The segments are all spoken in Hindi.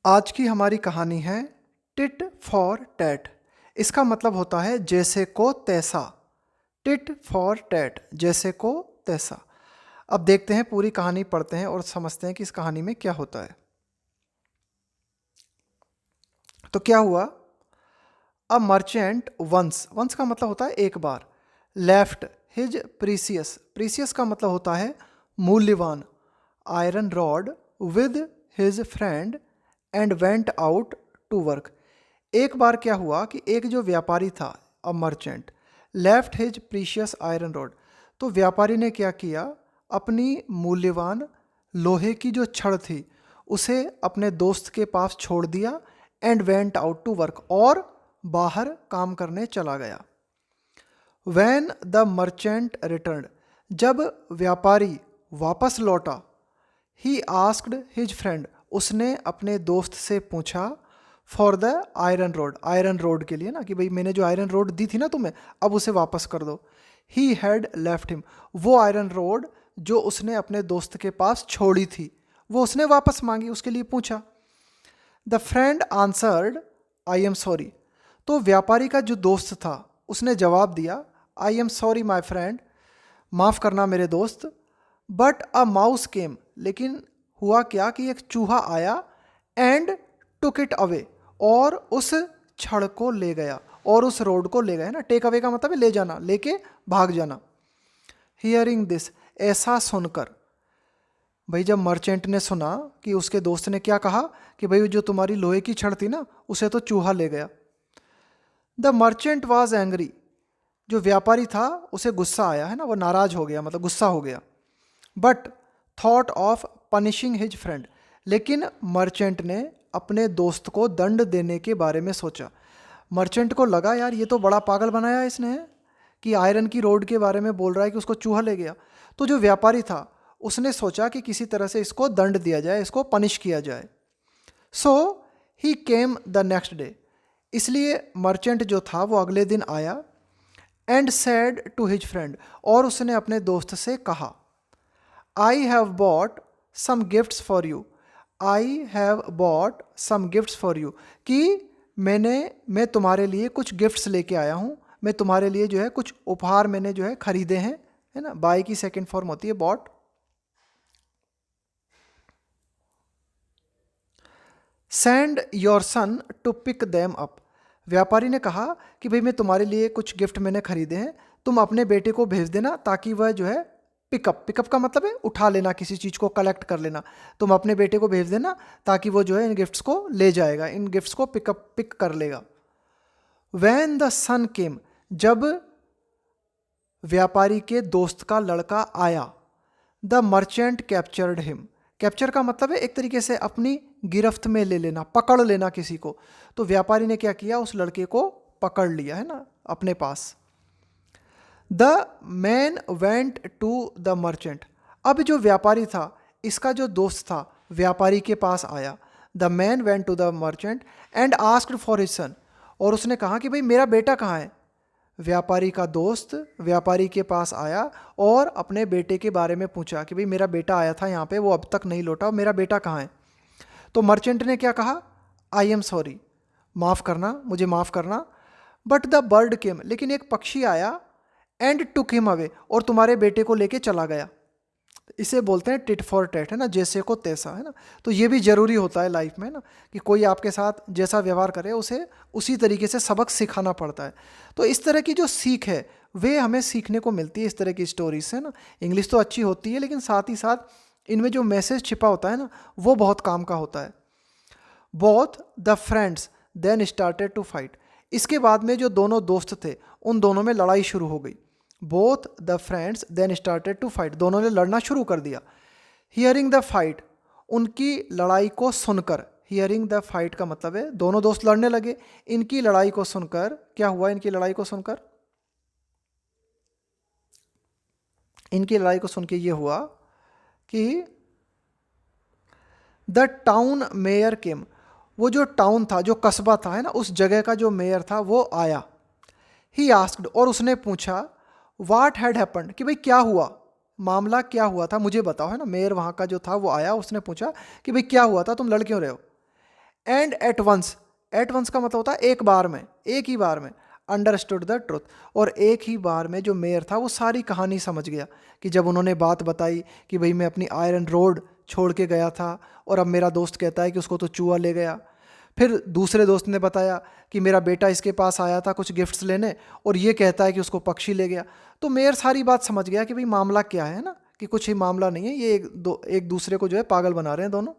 आज की हमारी कहानी है टिट फॉर टैट। इसका मतलब होता है जैसे को तैसा। टिट फॉर टैट, जैसे को तैसा। अब देखते हैं, पूरी कहानी पढ़ते हैं और समझते हैं कि इस कहानी में क्या होता है। तो क्या हुआ? अ मर्चेंट वंस, वंस का मतलब होता है एक बार। लेफ्ट हिज प्रीसियस, प्रीसियस का मतलब होता है मूल्यवान, iron rod with his friend and went out to work. एक बार क्या हुआ कि एक जो व्यापारी था, a merchant, left his precious iron rod. तो व्यापारी ने क्या किया, अपनी मूल्यवान लोहे की जो छड़ थी उसे अपने दोस्त के पास छोड़ दिया and went out to work, और बाहर काम करने चला गया। वैन द मर्चेंट रिटर्न, जब व्यापारी वापस लौटा, ही आस्क्ड हिज फ्रेंड, उसने अपने दोस्त से पूछा, for the iron rod, iron rod के लिए ना, कि भाई मैंने जो आयरन रोड दी थी ना तुम्हें, अब उसे वापस कर दो। ही हैड लेफ्ट हिम, वो आयरन रोड जो उसने अपने दोस्त के पास छोड़ी थी वो उसने वापस मांगी, उसके लिए पूछा। The friend answered, I am sorry. तो व्यापारी का जो दोस्त था उसने जवाब दिया, I am sorry my friend, माफ़ करना मेरे दोस्त। बट अ माउस केम, लेकिन हुआ क्या कि एक चूहा आया एंड टुक इट अवे, और उस छड़ को ले गया, और उस रोड को ले गया ना। टेक अवे का मतलब है ले जाना, लेके भाग जाना। हियरिंग दिस, ऐसा सुनकर, भाई जब मर्चेंट ने सुना कि उसके दोस्त ने क्या कहा कि भाई जो तुम्हारी लोहे की छड़ थी ना उसे तो चूहा ले गया। द मर्चेंट वॉज एंग्री, जो व्यापारी था उसे गुस्सा आया है ना, वो नाराज हो गया, मतलब गुस्सा हो गया। But thought of punishing his friend, लेकिन मर्चेंट ने अपने दोस्त को दंड देने के बारे में सोचा। मर्चेंट को लगा यार ये तो बड़ा पागल बनाया इसने, कि आयरन की रोड के बारे में बोल रहा है कि उसको चूहा ले गया। तो जो व्यापारी था उसने सोचा कि किसी तरह से इसको दंड दिया जाए, इसको पनिश किया जाए। So he came the next day, इसलिए मर्चेंट जो था वो अगले दिन आया। And said to his friend, और उसने अपने दोस्त से कहा, I have bought some gifts for you, I have bought some gifts for you, कि मैं तुम्हारे लिए कुछ गिफ्ट्स लेके आया हूँ, मैं तुम्हारे लिए जो है कुछ उपहार मैंने जो है खरीदे हैं, है ना। बाय की सेकंड फॉर्म होती है bought. Send your son to pick them up, व्यापारी ने कहा कि भाई मैं तुम्हारे लिए कुछ गिफ्ट मैंने खरीदे हैं, तुम अपने बेटे को भेज देना ताकि वह जो है पिकअप, पिकअप का मतलब है उठा लेना, किसी चीज़ को कलेक्ट कर लेना। तुम अपने बेटे को भेज देना ताकि वो जो है इन गिफ्ट्स को ले जाएगा, इन गिफ्ट्स को पिक कर लेगा। वैन द सन केम, जब व्यापारी के दोस्त का लड़का आया, the merchant captured him, capture का मतलब है एक तरीके से अपनी गिरफ्त में ले लेना, पकड़ लेना किसी को। तो व्यापारी ने क्या किया, उस लड़के को पकड़ लिया है ना अपने पास। The man went to the merchant, अब जो व्यापारी था इसका जो दोस्त था व्यापारी के पास आया। The man went to the merchant and asked for his son, और उसने कहा कि भाई मेरा बेटा कहाँ है। व्यापारी का दोस्त व्यापारी के पास आया और अपने बेटे के बारे में पूछा कि भाई मेरा बेटा आया था यहाँ पे, वो अब तक नहीं लौटा, मेरा बेटा कहाँ है। तो मर्चेंट ने क्या कहा, आई एम सॉरी, माफ़ करना, मुझे माफ़ करना। बट द बर्ड केम, लेकिन एक पक्षी आया एंड टुक हिम अवे, और तुम्हारे बेटे को लेके चला गया। इसे बोलते हैं टिट फॉर टैट, है ना, जैसे को तैसा, है ना। तो ये भी ज़रूरी होता है लाइफ में ना, कि कोई आपके साथ जैसा व्यवहार करे उसे उसी तरीके से सबक सिखाना पड़ता है। तो इस तरह की जो सीख है वे हमें सीखने को मिलती है इस तरह की स्टोरीज से ना। इंग्लिश तो अच्छी होती है लेकिन साथ ही साथ इनमें जो मैसेज छिपा होता है ना वो बहुत काम का होता है। Both the friends then started to fight, इसके बाद में जो दोनों दोस्त थे उन दोनों में लड़ाई शुरू हो गई। Both the friends then started to fight, दोनों ने लड़ना शुरू कर दिया। हियरिंग द फाइट, उनकी लड़ाई को सुनकर, हियरिंग द फाइट का मतलब है दोनों दोस्त लड़ने लगे। इनकी लड़ाई को सुनकर क्या हुआ, इनकी लड़ाई को सुनकर, इनकी लड़ाई को सुन के ये हुआ कि द टाउन मेयर केम, वो जो टाउन था, जो कस्बा था, है ना, उस जगह का जो मेयर था वो आया। ही आस्क्ड, और उसने पूछा, व्हाट हैड हैपेंड, कि भाई क्या हुआ, मामला क्या हुआ था मुझे बताओ, है ना। मेयर वहाँ का जो था वो आया, उसने पूछा कि भाई क्या हुआ था, तुम लड़ क्यों रहे हो। एंड एट वंस का मतलब होता है एक बार में, एक ही बार में, अंडरस्टूड द ट्रुथ, और एक ही बार में जो मेयर था वो सारी कहानी समझ गया कि जब उन्होंने बात बताई कि भाई मैं अपनी आयरन रोड छोड़ के गया था और अब मेरा दोस्त कहता है कि उसको तो चूहा ले गया। फिर दूसरे दोस्त ने बताया कि मेरा बेटा इसके पास आया था कुछ गिफ्ट्स लेने और ये कहता है कि उसको पक्षी ले गया। तो मेयर सारी बात समझ गया कि भाई मामला क्या है ना, कि कुछ ही मामला नहीं है, ये एक दूसरे को जो है पागल बना रहे हैं दोनों।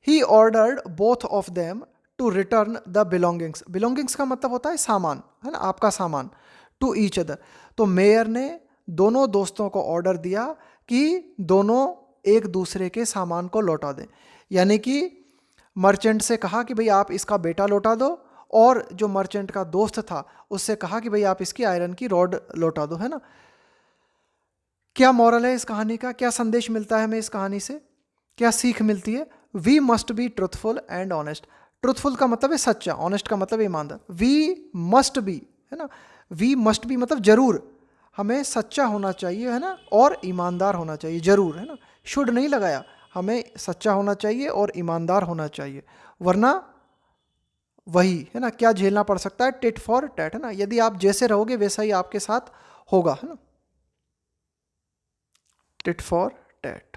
He ordered both of them to return the belongings, belongings का मतलब होता है सामान, है ना, आपका सामान, टू ईच अदर। तो मेयर ने दोनों दोस्तों को ऑर्डर दिया कि दोनों एक दूसरे के सामान को लौटा दें, यानी कि मर्चेंट से कहा कि भाई आप इसका बेटा लौटा दो, और जो मर्चेंट का दोस्त था उससे कहा कि भाई आप इसकी आयरन की रॉड लौटा दो, है ना। क्या मॉरल है इस कहानी का, क्या संदेश मिलता है हमें इस कहानी से, क्या सीख मिलती है? We must be truthful and honest. Truthful का मतलब है सच्चा, ऑनेस्ट का मतलब ईमानदार। वी मस्ट बी, है ना, वी मस्ट बी मतलब जरूर, हमें सच्चा होना चाहिए, है ना, और ईमानदार होना चाहिए, जरूर, है ना, शुड नहीं लगाया, हमें सच्चा होना चाहिए और ईमानदार होना चाहिए, वरना वही, है ना, क्या झेलना पड़ सकता है, टिट फॉर टैट, है ना, यदि आप जैसे रहोगे वैसा ही आपके साथ होगा, है ना, टिट फॉर टैट।